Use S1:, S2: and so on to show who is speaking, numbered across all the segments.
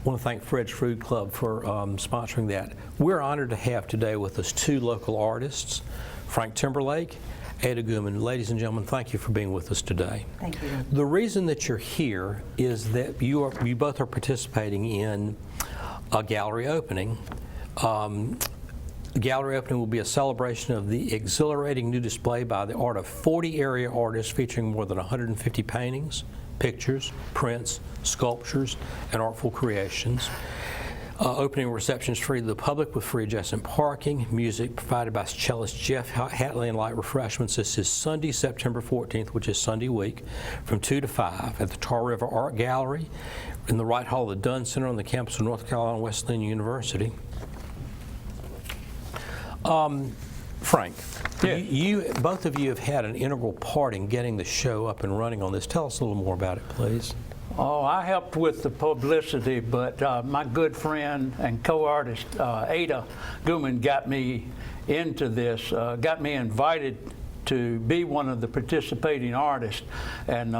S1: want to thank Fred's Food Club for sponsoring that. We're honored to have today with us two local artists, Frank Timberlake, Ada Gooman. Ladies and gentlemen, thank you for being with us today.
S2: Thank you.
S1: The reason that you're here is that you both are participating in a gallery opening. The gallery opening will be a celebration of the exhilarating new display by the art of 40 area artists featuring more than 150 paintings, pictures, prints, sculptures, and artful creations. Opening receptions free to the public with free adjacent parking, music provided by cellist Jeff Hatley, and light refreshments. This is Sunday, September 14th, which is Sunday week, from 2 to 5 at the Tar River Art Gallery in the Wright Hall of the Dunn Center on the campus of North Carolina Wesleyan University. Frank,
S3: yeah.
S1: Both of you have had an integral part in getting the show up and running on this. Tell us a little more about it, please.
S3: Oh, I helped with the publicity, but my good friend and co-artist Ada Gooman got me into this, got me invited to be one of the participating artists, and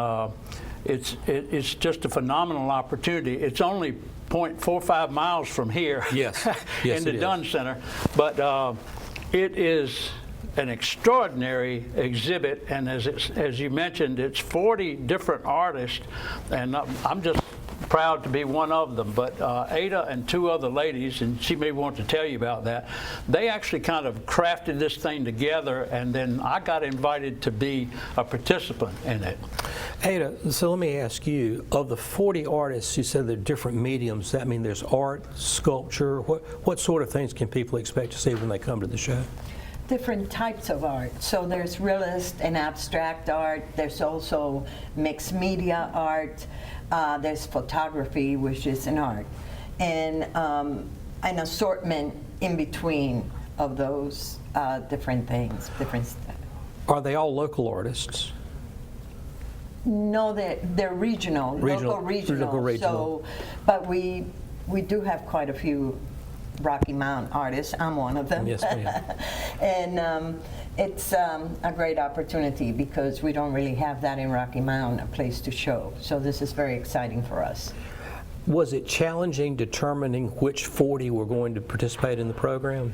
S3: it's just a phenomenal opportunity. It's only 0.45 miles from here,
S1: yes,
S3: in the Dunn Center, but it is an extraordinary exhibit, and as you mentioned, it's 40 different artists, and I'm just proud to be one of them. But Ada and two other ladies, and she may want to tell you about that, they actually kind of crafted this thing together, and then I got invited to be a participant in it.
S1: Ada, so let me ask you, of the 40 artists, you said they're different mediums. That mean there's art, sculpture. What sort of things can people expect to see when they come to the show?
S2: Different types of art. So there's realist and abstract art. There's also mixed media art. There's photography, which is an art, and an assortment in between of those different things, different stuff.
S1: Are they all local artists?
S2: No, they're regional, local regional. So, but we do have quite a few Rocky Mountain artists. I'm one of them.
S1: Yes, ma'am.
S2: And it's a great opportunity because we don't really have that in Rocky Mountain, a place to show. So this is very exciting for us.
S1: Was it challenging determining which 40 were going to participate in the program?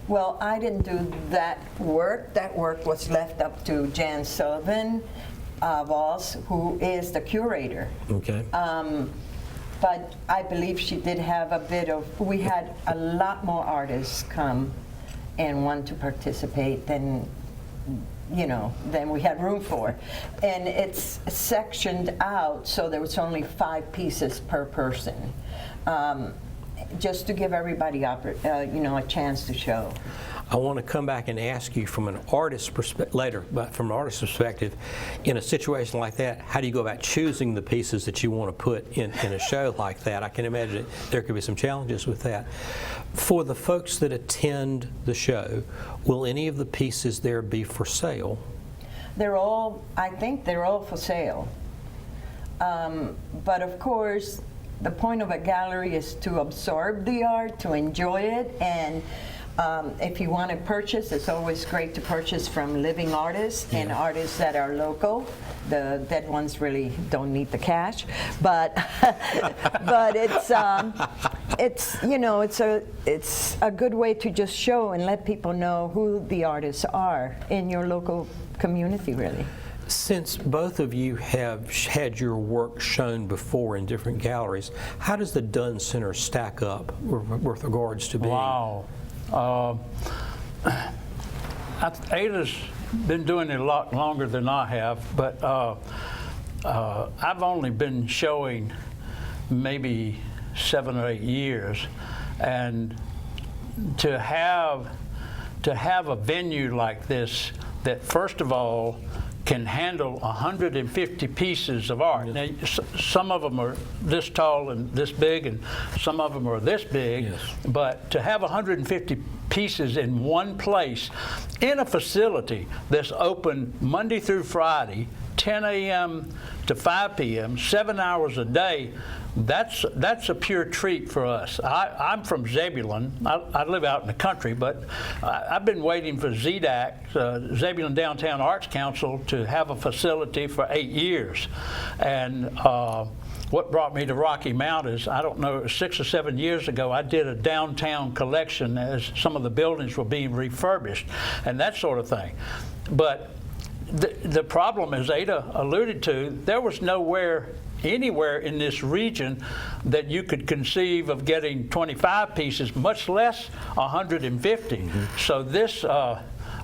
S2: Well, I didn't do that work. That work was left up to Jan Sullivan Voss, who is the curator.
S1: Okay.
S2: But I believe she did have a bit of, we had a lot more artists come and want to participate than we had room for. And it's sectioned out, so there was only 5 pieces per person, just to give everybody a chance to show.
S1: I want to come back and ask you from an artist's perspective later, but from an artist's perspective, in a situation like that, how do you go about choosing the pieces that you want to put in a show like that? I can imagine there could be some challenges with that. For the folks that attend the show, will any of the pieces there be for sale?
S2: I think they're all for sale. But of course, the point of a gallery is to absorb the art, to enjoy it, and if you want to purchase, it's always great to purchase from living artists and artists that are local. The dead ones really don't need the cash, but but it's a good way to just show and let people know who the artists are in your local community, really.
S1: Since both of you have had your work shown before in different galleries, how does the Dunn Center stack up with regards to being?
S3: Wow. Ada's been doing it a lot longer than I have, but I've only been showing maybe 7 or 8 years, and to have a venue like this that first of all can handle 150 pieces of art. Now, some of them are this tall and this big, and some of them are this big,
S1: yes.
S3: But to have 150 pieces in one place in a facility that's open Monday through Friday, 10 a.m. to 5 p.m., 7 hours a day, that's a pure treat for us. I'm from Zebulon. I live out in the country, but I've been waiting for ZDAC, Zebulon Downtown Arts Council, to have a facility for 8 years. And what brought me to Rocky Mount is, I don't know, 6 or 7 years ago, I did a downtown collection as some of the buildings were being refurbished and that sort of thing. But the problem, as Ada alluded to, there was anywhere in this region that you could conceive of getting 25 pieces, much less 150. Mm-hmm. So this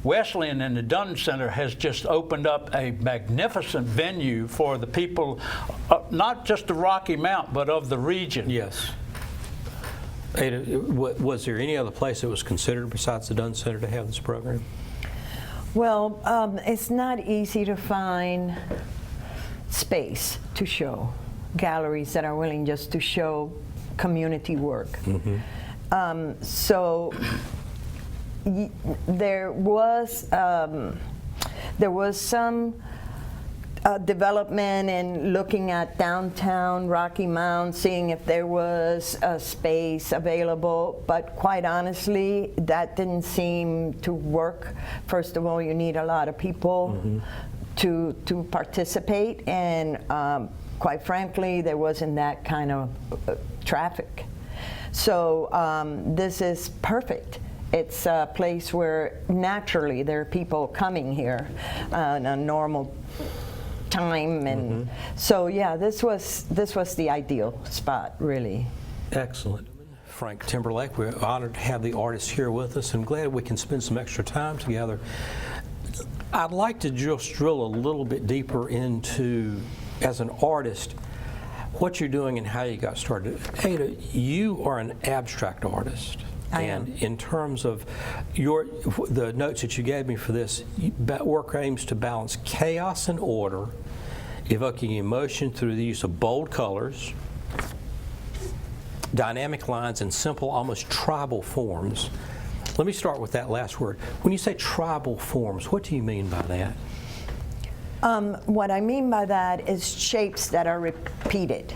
S3: Wesleyan and the Dunn Center has just opened up a magnificent venue for the people, not just the Rocky Mount, but of the region.
S1: Yes. Ada, was there any other place that was considered besides the Dunn Center to have this program?
S2: Well, it's not easy to find space to show, galleries that are willing just to show community work. Mm-hmm. So there was some development in looking at downtown Rocky Mount, seeing if there was a space available, but quite honestly, that didn't seem to work. First of all, you need a lot of people to participate, and quite frankly, there wasn't that kind of traffic. So this is perfect. It's a place where naturally there are people coming here on a normal time, and so yeah, this was the ideal spot, really.
S1: Excellent. Frank Timberlake, we're honored to have the artist here with us and glad we can spend some extra time together. I'd like to just drill a little bit deeper into, as an artist, what you're doing and how you got started. Ada, you are an abstract artist. And in terms of the notes that you gave me for this, work aims to balance chaos and order, evoking emotion through the use of bold colors, dynamic lines, and simple, almost tribal forms. Let me start with that last word. When you say tribal forms, what do you mean by that?
S2: What I mean by that is shapes that are repeated.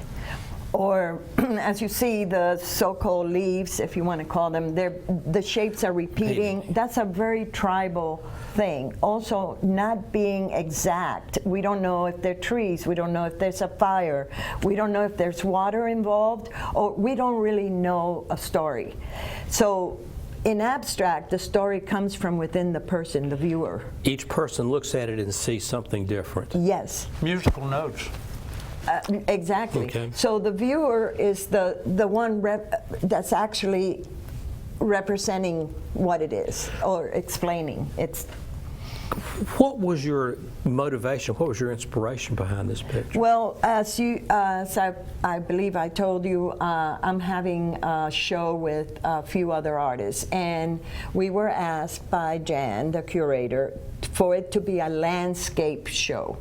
S2: Or, as you see, the so-called leaves, if you want to call them, the shapes are repeating. That's a very tribal thing. Also, not being exact. We don't know if they're trees. We don't know if there's a fire. We don't know if there's water involved. Or we don't really know a story. So, in abstract, the story comes from within the person, the viewer.
S1: Each person looks at it and sees something different.
S2: Yes.
S3: Musical notes.
S2: Exactly.
S1: Okay.
S2: So the viewer is the one that's actually representing what it is or explaining.
S1: What was your motivation? What was your inspiration behind this picture?
S2: Well, as I believe I told you, I'm having a show with a few other artists, and we were asked by Jan, the curator, for it to be a landscape show.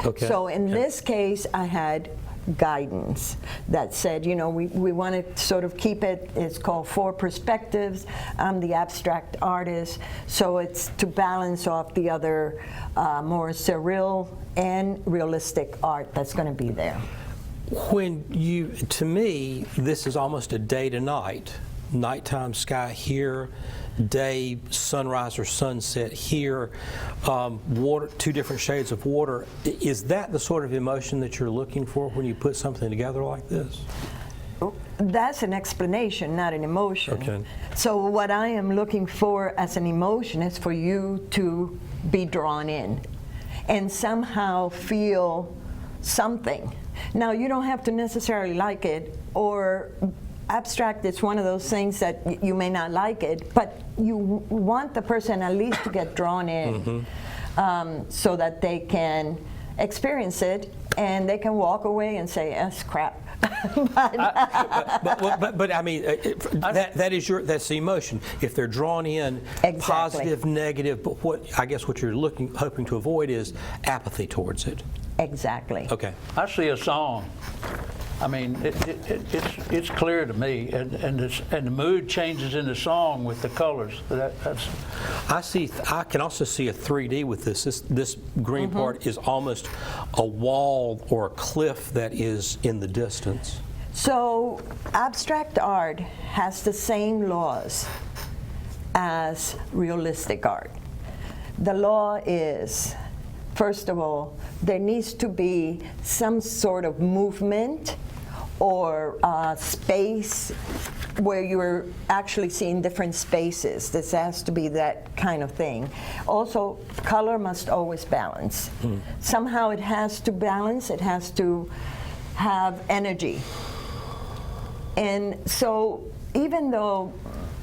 S1: Okay.
S2: So in this case, I had guidance that said, you know, we want to sort of keep it, it's called Four Perspectives. I'm the abstract artist, so it's to balance off the other more surreal and realistic art that's going to be there.
S1: To me, this is almost a day to night. Nighttime sky here, day, sunrise or sunset here, water, two different shades of water. Is that the sort of emotion that you're looking for when you put something together like this?
S2: That's an explanation, not an emotion.
S1: Okay.
S2: So what I am looking for as an emotion is for you to be drawn in and somehow feel something. Now, you don't have to necessarily like it, or abstract, it's one of those things that you may not like it, but you want the person at least to get drawn in, so that they can experience it and they can walk away and say, that's crap.
S1: But I mean, that's the emotion. If they're drawn in,
S2: Exactly.
S1: Positive, negative, but what you're hoping to avoid is apathy towards it.
S2: Exactly.
S1: Okay.
S3: I see a song. I mean, it's clear to me, and the mood changes in the song with the colors.
S1: I can also see a 3D with this. This green part is almost a wall or a cliff that is in the distance.
S2: So abstract art has the same laws as realistic art. The law is first of all, there needs to be some sort of movement or space where you're actually seeing different spaces. This has to be that kind of thing. Also, color must always balance. Somehow it has to balance, it has to have energy. And so even though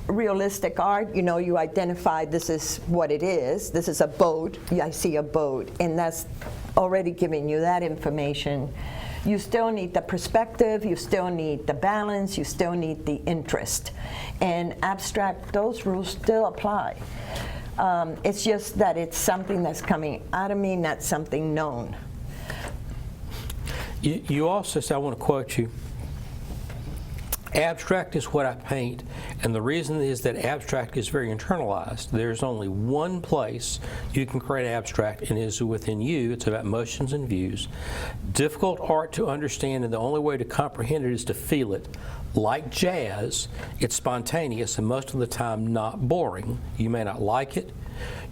S2: realistic art, you know, you identify this is what it is. This is a boat. I see a boat, and that's already giving you that information. You still need the perspective, you still need the balance, you still need the interest. And abstract, those rules still apply. It's just that it's something that's coming out of me, not something known.
S1: You also said, I want to quote you, abstract is what I paint, and the reason is that abstract is very internalized. There's only one place you can create abstract, and it is within you. It's about motions and views. Difficult art to understand, and the only way to comprehend it is to feel it. Like jazz, it's spontaneous and most of the time not boring. You may not like it.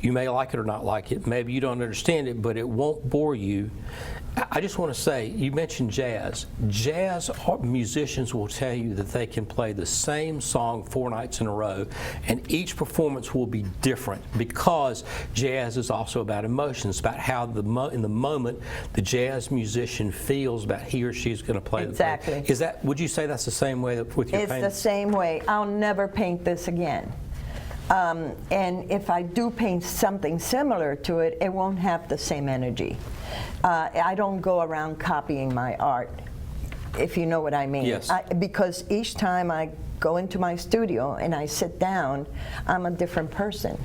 S1: You may like it or not like it. Maybe you don't understand it, but it won't bore you. I just want to say, you mentioned jazz. Jazz musicians will tell you that they can play the same song 4 nights in a row, and each performance will be different because jazz is also about emotions, about how in the moment the jazz musician feels about he or she's going to play
S2: Exactly.
S1: the play. Is that? Would you say that's the same way with your painting?
S2: It's the same way. I'll never paint this again. And if I do paint something similar to it, it won't have the same energy. I don't go around copying my art, if you know what I mean.
S1: Yes.
S2: Because each time I go into my studio and I sit down, I'm a different person.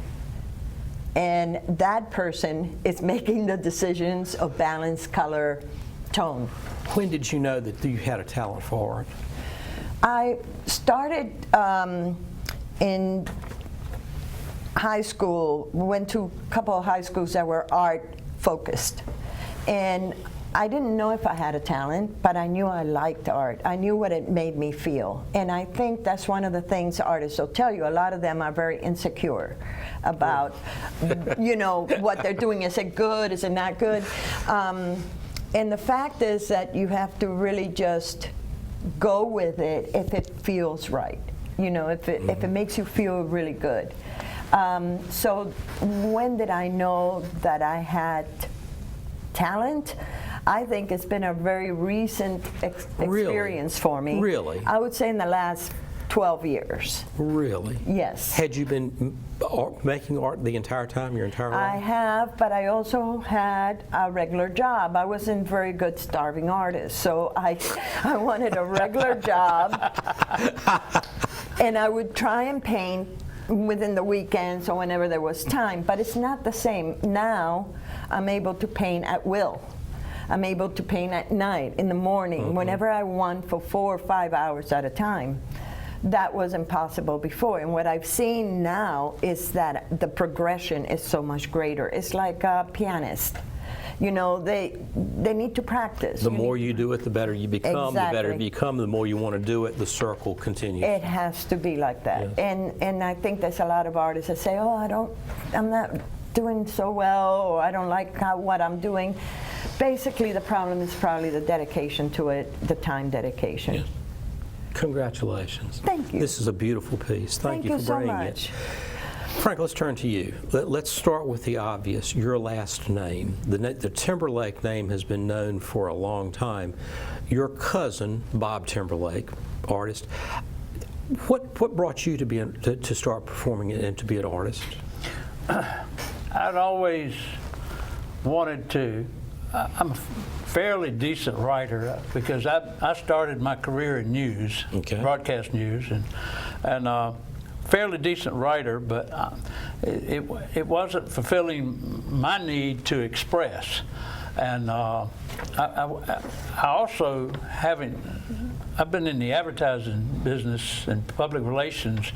S2: And that person is making the decisions of balance, color, tone.
S1: When did you know that you had a talent for art?
S2: I started in high school, went to a couple of high schools that were art focused. And I didn't know if I had a talent, but I knew I liked art. I knew what it made me feel. And I think that's one of the things artists will tell you. A lot of them are very insecure about, you know, what they're doing. Is it good? Is it not good? And the fact is that you have to really just go with it if it feels right. You know, if it makes you feel really good. So when did I know that I had talent? I think it's been a very recent experience for me.
S1: Really?
S2: I would say in the last 12 years.
S1: Really?
S2: Yes.
S1: Had you been making art the entire time, your entire life?
S2: I have, but I also had a regular job. I wasn't a very good starving artist, so I wanted a regular job, and I would try and paint within the weekends or whenever there was time, but it's not the same. Now, I'm able to paint at will. I'm able to paint at night, in the morning, whenever I want for 4 or 5 hours at a time. That was impossible before, and what I've seen now is that the progression is so much greater. It's like a pianist. You know, they need to practice.
S1: The more you do it, the better you become.
S2: Exactly.
S1: The better you become, the more you want to do it, the circle continues.
S2: It has to be like that.
S1: Yes.
S2: And I think there's a lot of artists that say, oh, I'm not doing so well, or I don't like what I'm doing. Basically, the problem is probably the dedication to it, the time dedication.
S1: Yes. Congratulations.
S2: Thank you.
S1: This is a beautiful piece. Thank you for
S2: so
S1: bringing
S2: much.
S1: it. Frank, let's turn to you. Let's start with the obvious, your last name. The Timberlake name has been known for a long time. Your cousin, Bob Timberlake, artist, what brought you to start performing and to be an artist?
S3: I'd always wanted to. I'm a fairly decent writer because I started my career in news, broadcast news, and fairly decent writer, but it wasn't fulfilling my need to express. And I also I've been in the advertising business and public relations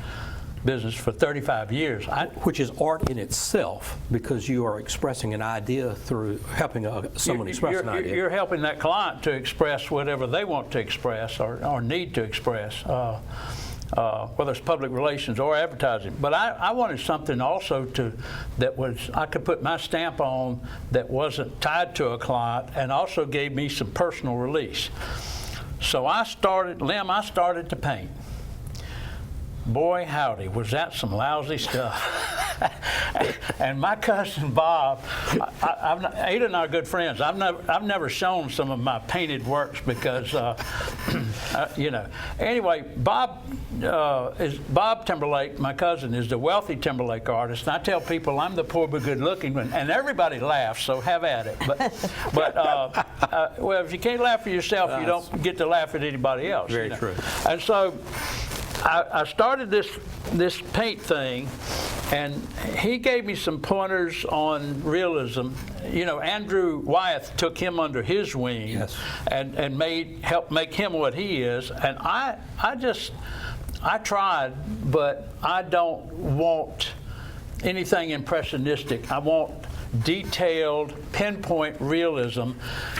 S3: business for 35 years.
S1: Which is art in itself, because you are expressing an idea through helping someone express an idea.
S3: You're helping that client to express whatever they want to express or need to express. whether it's public relations or advertising. But I wanted something also that I could put my stamp on, that wasn't tied to a client, and also gave me some personal release. So I started to paint. Boy, howdy, was that some lousy stuff. And my cousin Bob, Ada and I are good friends. I've never shown some of my painted works because, you know. Anyway, Bob Timberlake, my cousin, is the wealthy Timberlake artist. And I tell people I'm the poor but good-looking one, and everybody laughs. So have at it. But well, if you can't laugh at yourself, you don't get to laugh at anybody else.
S1: Very
S3: you know?
S1: true.
S3: And so I started this paint thing, and he gave me some pointers on realism. You know, Andrew Wyeth took him under his wing,
S1: yes,
S3: and helped make him what he is. And I tried, but I don't want anything impressionistic. I want detailed, pinpoint realism.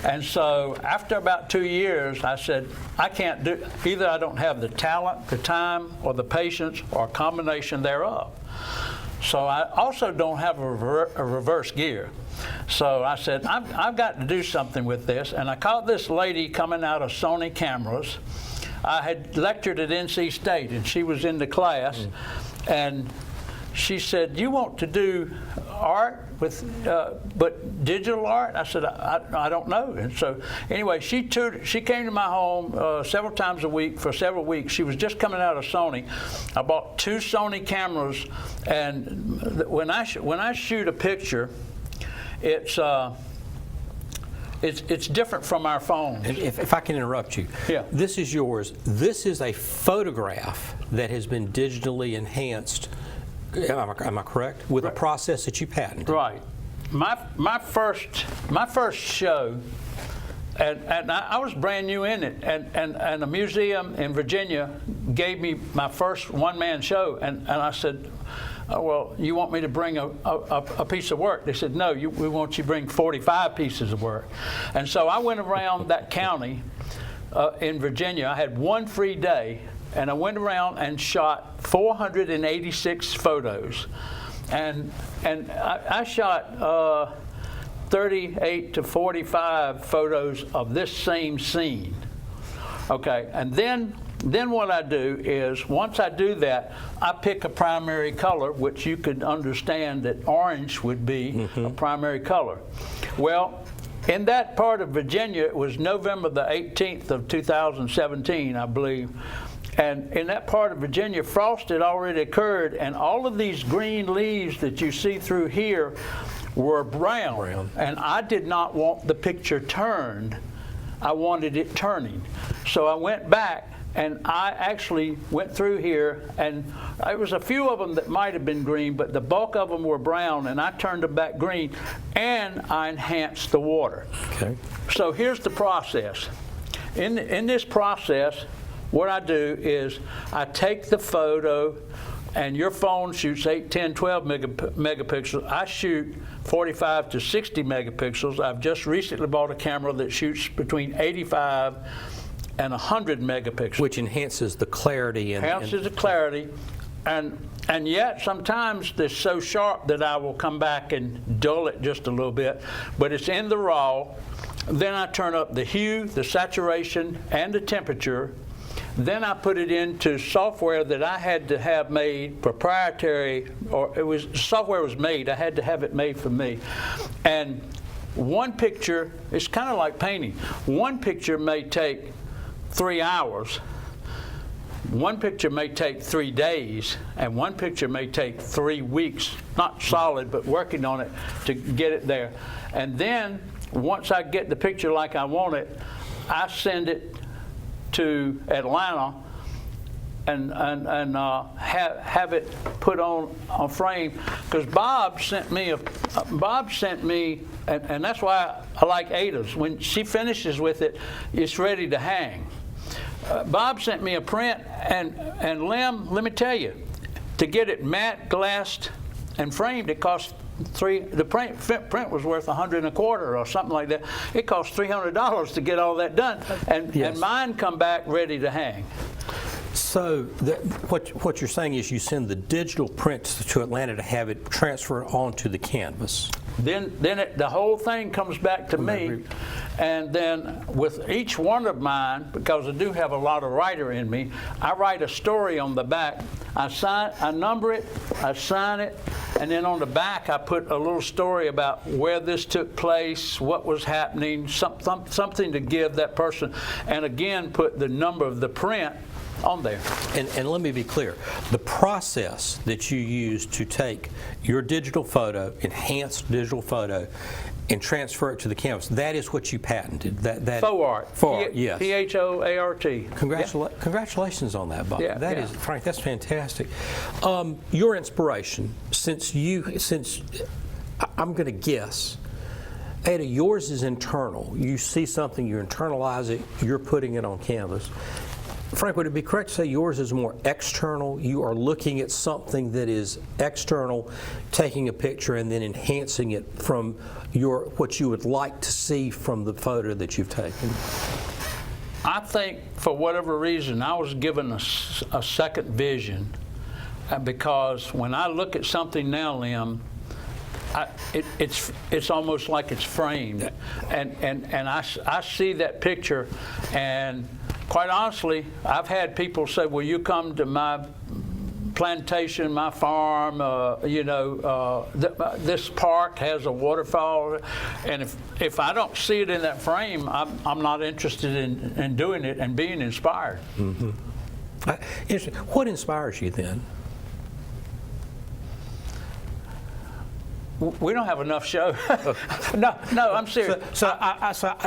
S3: And so after about 2 years, I said, I can't do, either I don't have the talent, the time, or the patience, or a combination thereof. So I also don't have a reverse gear. So I said, I've got to do something with this. And I caught this lady coming out of Sony cameras. I had lectured at NC State, and she was in the class. And she said, you want to do art with, but digital art? I said, I don't know. And so anyway, she came to my home several times a week for several weeks. She was just coming out of Sony. I bought 2 Sony cameras, and when I shoot a picture, it's different from our phones.
S1: If I can interrupt you.
S3: Yeah.
S1: This is yours. This is a photograph that has been digitally enhanced. Am I correct? With a process that you patented.
S3: Right. My first show, and I was brand new in it, and a museum in Virginia gave me my first one-man show, and I said, well, you want me to bring a piece of work? They said, no, we want you to bring 45 pieces of work. And so I went around that county in Virginia. I had one free day, and I went around and shot 486 photos. And I shot 38 to 45 photos of this same scene. Okay, and then what I do is, once I do that, I pick a primary color, which you could understand that orange would be a primary color. Well, in that part of Virginia, it was November the 18th of 2017, I believe. And in that part of Virginia, frost had already occurred, and all of these green leaves that you see through here were brown. And I did not want the picture turned. I wanted it turning. So I went back, and I actually went through here, and there was a few of them that might have been green, but the bulk of them were brown, and I turned them back green, and I enhanced the water.
S1: Okay.
S3: So here's the process. In this process, what I do is I take the photo, and your phone shoots 8, 10, 12 megapixels. I shoot 45 to 60 megapixels. I've just recently bought a camera that shoots between 85 and 100 megapixels.
S1: Which enhances the clarity.
S3: Enhances the clarity. And yet sometimes they're so sharp that I will come back and dull it just a little bit. But it's in the raw. Then I turn up the hue, the saturation, and the temperature. Then I put it into software that I had to have made proprietary, or software was made. I had to have it made for me. And one picture, it's kind of like painting. One picture may take 3 hours. One picture may take 3 days, and one picture may take 3 weeks, not solid, but working on it to get it there. And then once I get the picture like I want it, I send it to Atlanta and have it put on a frame, because Bob sent me, and that's why I like Ada's. When she finishes with it, it's ready to hang. Bob sent me a print, and let me tell you, to get it matte, glassed, and framed, it cost the print was worth $125 or something like that. It cost $300 to get all that done, and mine come back ready to hang.
S1: So what you're saying is you send the digital print to Atlanta to have it transfer onto the canvas.
S3: Then the whole thing comes back to me, and then with each one of mine, because I do have a lot of writer in me, I write a story on the back. I number it, I sign it, and then on the back I put a little story about where this took place, what was happening, something to give that person, and again put the number of the print on there.
S1: And let me be clear, the process that you use to take your digital photo, enhanced digital photo, and transfer it to the canvas, that is what you patented. That
S3: Faux art.
S1: Faux art, yes.
S3: P-H-O-A-R-T.
S1: Congratulations on that, Bob.
S3: Yeah,
S1: That
S3: yeah.
S1: is, Frank, that's fantastic. Your inspiration, since I'm going to guess, Ada, yours is internal. You see something, you internalize it, you're putting it on canvas. Frank, would it be correct to say yours is more external? You are looking at something that is external, taking a picture and then enhancing it from what you would like to see from the photo that you've taken.
S3: I think for whatever reason I was given a second vision, because when I look at something now, Lim, it's almost like it's framed, and I see that picture, and quite honestly, I've had people say, "Will you come to my plantation, my farm? This park has a waterfall," and if I don't see it in that frame, I'm not interested in doing it and being inspired.
S1: Mm-hmm. Interesting. What inspires you then?
S3: We don't have enough show. No, I'm serious.
S1: So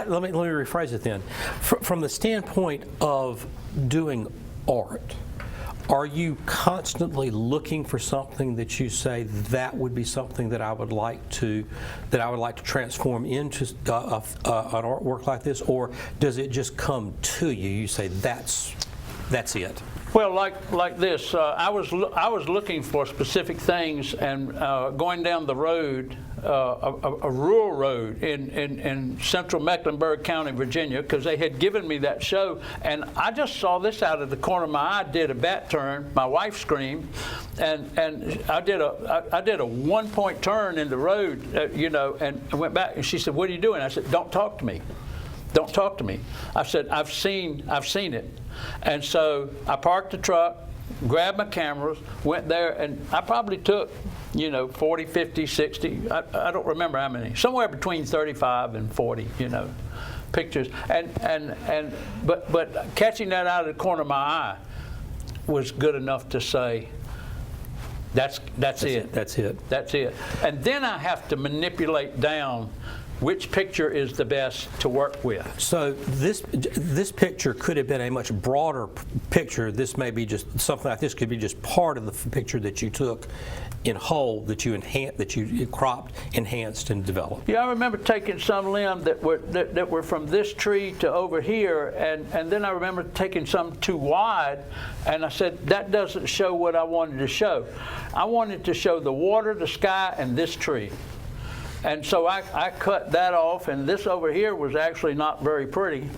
S1: let me rephrase it then. From the standpoint of doing art, are you constantly looking for something that you say that would be something that I would like to transform into an artwork like this, or does it just come to you? You say that's it.
S3: Well, like this, I was looking for specific things, and going down the road, a rural road in central Mecklenburg County, Virginia, because they had given me that show, and I just saw this out of the corner of my eye. Did a bat turn, my wife screamed, and I did a 1-point turn in the road, and I went back, and she said, "What are you doing?" I said, "Don't talk to me. Don't talk to me." I said, I've seen it. And so I parked the truck, grabbed my cameras, went there, and I probably took, 40, 50, 60, I don't remember how many, somewhere between 35 and 40, pictures. But catching that out of the corner of my eye was good enough to say, that's it.
S1: That's it.
S3: That's it. And then I have to manipulate down which picture is the best to work with.
S1: So this picture could have been a much broader picture. This may be just something like this could be just part of the picture that you took in whole, that you cropped, enhanced, and developed.
S3: Yeah, I remember taking some limbs that were from this tree to over here, and then I remember taking some too wide, and I said, that doesn't show what I wanted to show. I wanted to show the water, the sky, and this tree. And so I cut that off, and this over here was actually not very pretty.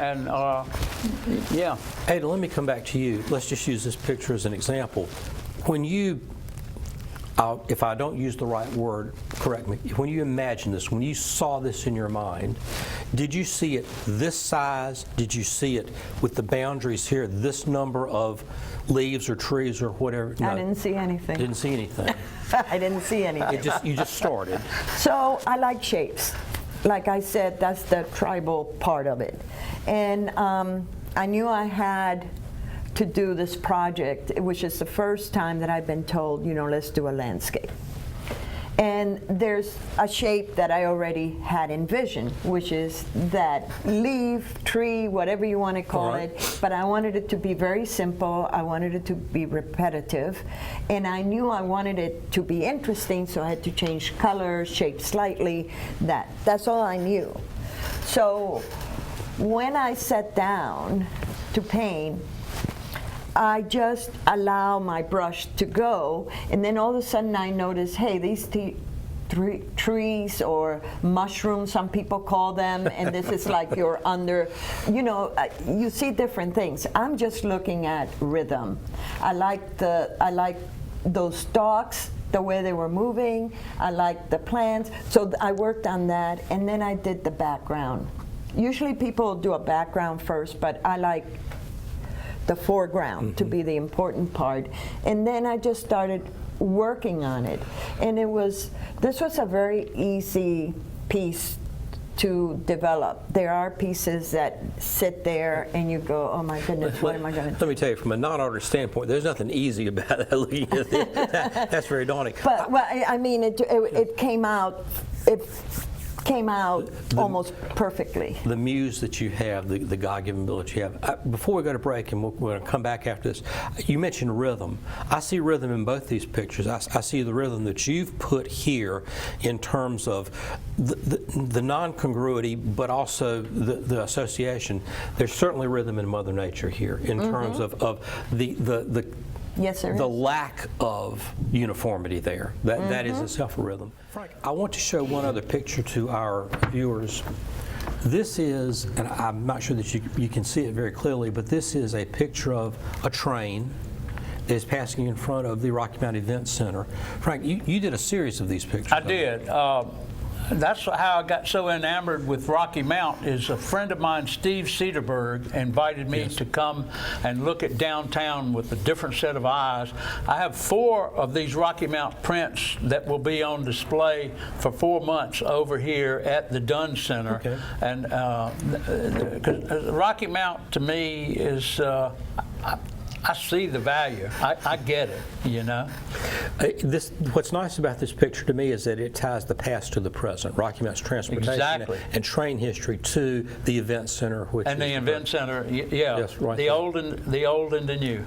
S3: And yeah.
S1: Ada, let me come back to you. Let's just use this picture as an example. When you, if I don't use the right word, correct me, when you imagine this, when you saw this in your mind, did you see it this size? Did you see it with the boundaries here, this number of leaves or trees or whatever? No.
S2: I didn't see anything.
S1: Didn't see anything.
S2: I didn't see anything.
S1: You just started.
S2: So I like shapes. Like I said, that's the tribal part of it. And I knew I had to do this project, which is the first time that I've been told, let's do a landscape. And there's a shape that I already had envisioned, which is that leaf, tree, whatever you want to call it. But I wanted it to be very simple. I wanted it to be repetitive. And I knew I wanted it to be interesting, so I had to change color, shape slightly. That's all I knew. So when I sat down to paint, I just allow my brush to go, and then all of a sudden I notice, hey, these trees or mushrooms, some people call them, and this is like you're under, you know, you see different things. I'm just looking at rhythm. I like those stalks, the way they were moving. I like the plants. So I worked on that, and then I did the background. Usually people do a background first, but I like the foreground to be the important part. And then I just started working on it. And this was a very easy piece to develop. There are pieces that sit there and you go, oh my goodness, what am I going to do?
S1: Let me tell you, from a non-artist standpoint, there's nothing easy about it. Looking at it. That's very daunting.
S2: But well, I mean, it came out. It came out almost perfectly.
S1: The muse that you have, the God-given ability you have. Before we go to break, and we're going to come back after this, you mentioned rhythm. I see rhythm in both these pictures. I see the rhythm that you've put here in terms of the non-congruity, but also the association. There's certainly rhythm in Mother Nature here in terms of the
S2: Yes, there
S1: the
S2: is.
S1: lack of uniformity there. That is itself a rhythm. Frank, I want to show one other picture to our viewers. This is, and I'm not sure that you can see it very clearly, but this is a picture of a train that is passing in front of the Rocky Mount Event Center. Frank, you did a series of these pictures.
S3: I did. That's how I got so enamored with Rocky Mount. Is a friend of mine, Steve Cedarberg, invited me to come and look at downtown with a different set of eyes. I have 4 of these Rocky Mount prints that will be on display for 4 months over here at the Dunn Center.
S1: Okay.
S3: And 'cause Rocky Mount to me is. I see the value. I get it, you know.
S1: What's nice about this picture to me is that it ties the past to the present. Rocky Mountain's transportation
S3: Exactly.
S1: and train history to the event center, which
S3: And
S1: is
S3: the event center, yeah,
S1: Yes, right
S3: the
S1: there.
S3: old and the new.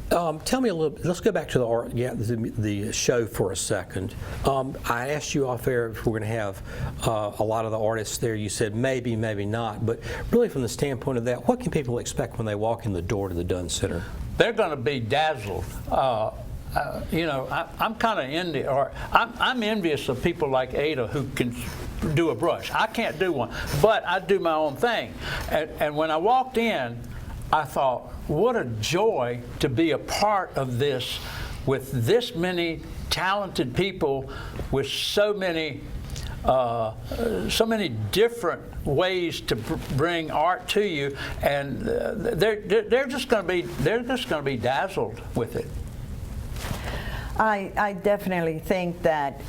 S1: Tell me a little. Let's go back to the art, the show for a second. I asked you off air if we're going to have a lot of the artists there. You said maybe, maybe not. But really, from the standpoint of that, what can people expect when they walk in the door to the Dunn Center?
S3: They're going to be dazzled. You know, I'm kind of envious, or I'm envious of people like Ada who can do a brush. I can't do one, but I do my own thing. And when I walked in, I thought, what a joy to be a part of this with this many talented people with so many different ways to bring art to you, and they're just going to be dazzled with it.
S2: I definitely think that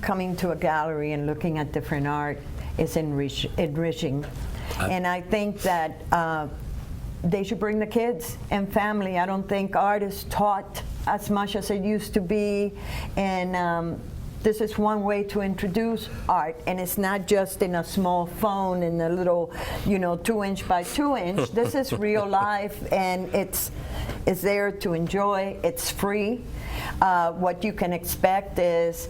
S2: coming to a gallery and looking at different art is enriching. And I think that they should bring the kids and family. I don't think art is taught as much as it used to be. And this is one way to introduce art, and it's not just in a small phone in a little, 2-inch by 2-inch. This is real life, and it's there to enjoy. It's free. What you can expect is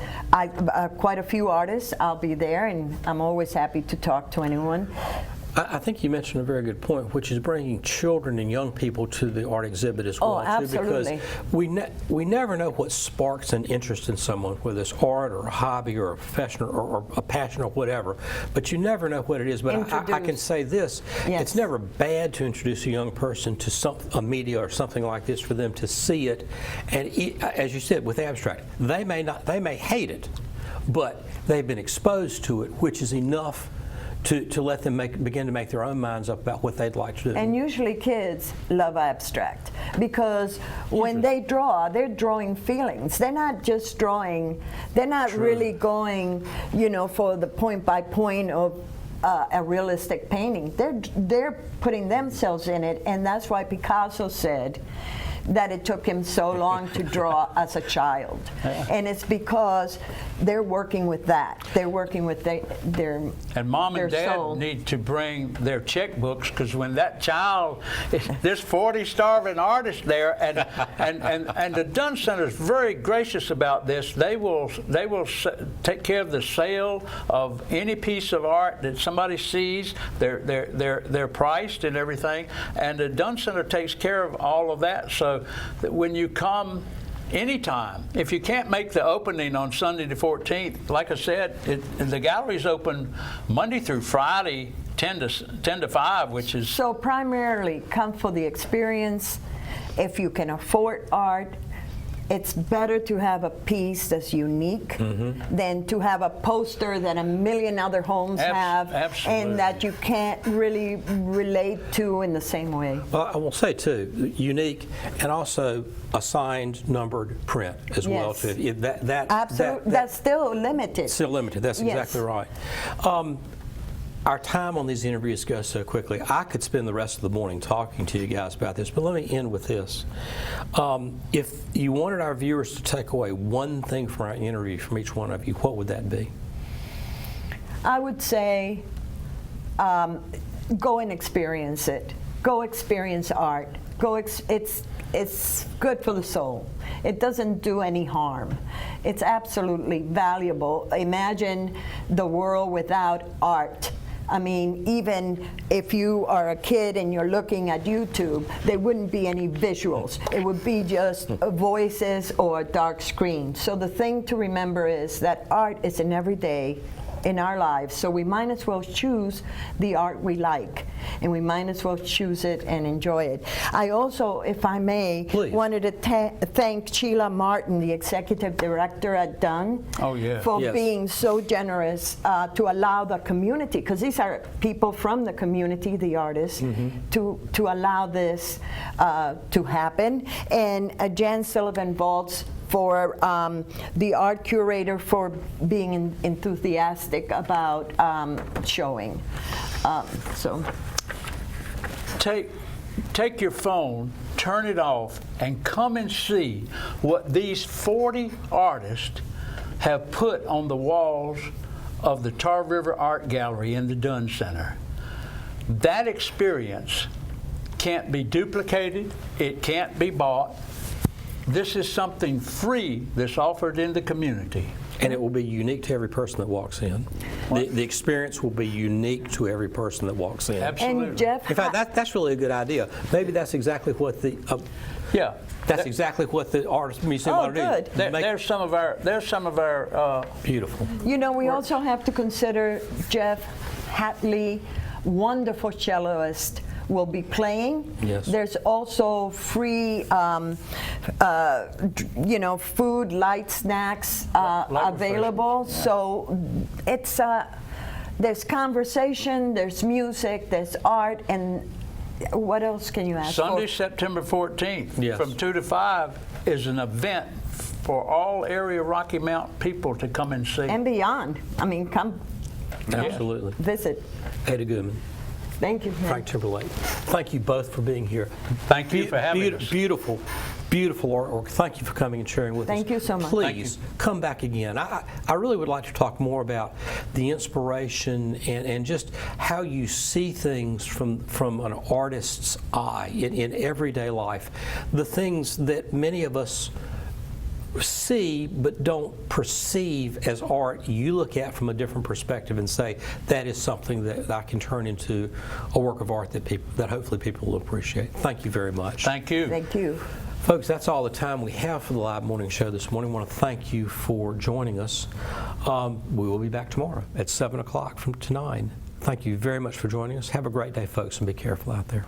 S2: quite a few artists. I'll be there, and I'm always happy to talk to anyone.
S1: I think you mentioned a very good point, which is bringing children and young people to the art exhibit as well.
S2: Oh, absolutely.
S1: Because we never know what sparks an interest in someone, whether it's art or a hobby or a profession or a passion or whatever. But you never know what it is. But I can say this:
S2: Yes.
S1: It's never bad to introduce a young person to a media or something like this for them to see it. And as you said, with abstract, they may hate it, but they've been exposed to it, which is enough to let them begin to make their own minds up about what they'd like to do.
S2: And usually kids love abstract because when they draw, they're drawing feelings. They're not just drawing, they're not really going, for the point by point of a realistic painting. They're putting themselves in it, and that's why Picasso said that it took him so long to draw as a child. And it's because they're working with that. They're working with their
S3: And mom and
S2: their
S3: dad
S2: soul.
S3: need to bring their checkbooks, because when that child, there's 40 starving artists there, and the Dunn Center is very gracious about this. They will take care of the sale of any piece of art that somebody sees. They're priced and everything, and the Dunn Center takes care of all of that. So that when you come anytime. If you can't make the opening on Sunday the 14th, like I said, the gallery's open Monday through Friday, 10 to 5, which is
S2: So primarily come for the experience. If you can afford art, it's better to have a piece that's unique than to have a poster that a million other homes have
S3: absolutely.
S2: and that you can't really relate to in the same way.
S1: Well, I will say too, unique and also a signed, numbered print as well
S2: Yes.
S1: too.
S2: Absolutely, that's still limited.
S1: Still limited. That's
S2: Yes.
S1: exactly right. Our time on these interviews goes so quickly. I could spend the rest of the morning talking to you guys about this, but let me end with this. If you wanted our viewers to take away one thing from our interview from each one of you, what would that be?
S2: I would say go and experience it. Go experience art. It's good for the soul. It doesn't do any harm. It's absolutely valuable. Imagine the world without art. I mean, even if you are a kid and you're looking at YouTube, there wouldn't be any visuals. It would be just voices or a dark screen. So the thing to remember is that art is an everyday in our lives, so we might as well choose the art we like, and we might as well choose it and enjoy it. I also, if I may,
S1: Please.
S2: wanted to thank Sheila Martin, the executive director at Dunn,
S3: Oh, yeah.
S2: for
S1: Yes.
S2: being so generous to allow the community, because these are people from the community, the artists, to allow this to happen. And Jan Sullivan Vaults for the art curator for being enthusiastic about showing. So
S3: take your phone, turn it off, and come and see what these 40 artists have put on the walls of the Tar River Art Gallery in the Dunn Center. That experience can't be duplicated. It can't be bought. This is something free that's offered in the community.
S1: And it will be unique to every person that walks in. The experience will be unique to every person that walks in.
S3: Absolutely.
S2: and Jeff,
S1: In fact, that's really a good idea. Maybe that's exactly what the
S3: Yeah.
S1: that's exactly what the artist museum
S2: Oh,
S1: ought to do.
S2: good.
S3: There's some of our
S1: Beautiful.
S2: you know, we also have to consider Jeff Hatley, wonderful celloist, will be playing.
S1: Yes.
S2: There's also free, food, light snacks
S3: Light
S2: available. So it's there's conversation, there's music, there's art, and what else can you ask
S3: Sunday,
S2: for?
S3: September 14th,
S1: Yes.
S3: from 2 to 5, is an event for all area Rocky Mount people to come and see.
S2: And beyond. I mean, come
S1: Absolutely.
S2: visit.
S1: Ada Goodman,
S2: Thank you.
S1: Frank Timberlake. Thank you both for being here.
S3: Thank you for having us.
S1: Beautiful, beautiful artwork. Thank you for coming and sharing with us.
S2: Thank you so much.
S1: Please come back again. I really would like to talk more about the inspiration and just how you see things from an artist's eye in everyday life. The things that many of us see but don't perceive as art, you look at from a different perspective and say that is something that I can turn into a work of art that hopefully people will appreciate. Thank you very much.
S3: Thank you.
S2: Thank you.
S1: Folks, that's all the time we have for the live morning show this morning. I want to thank you for joining us. We will be back tomorrow at 7 o'clock to 9. Thank you very much for joining us. Have a great day, folks, and be careful out there.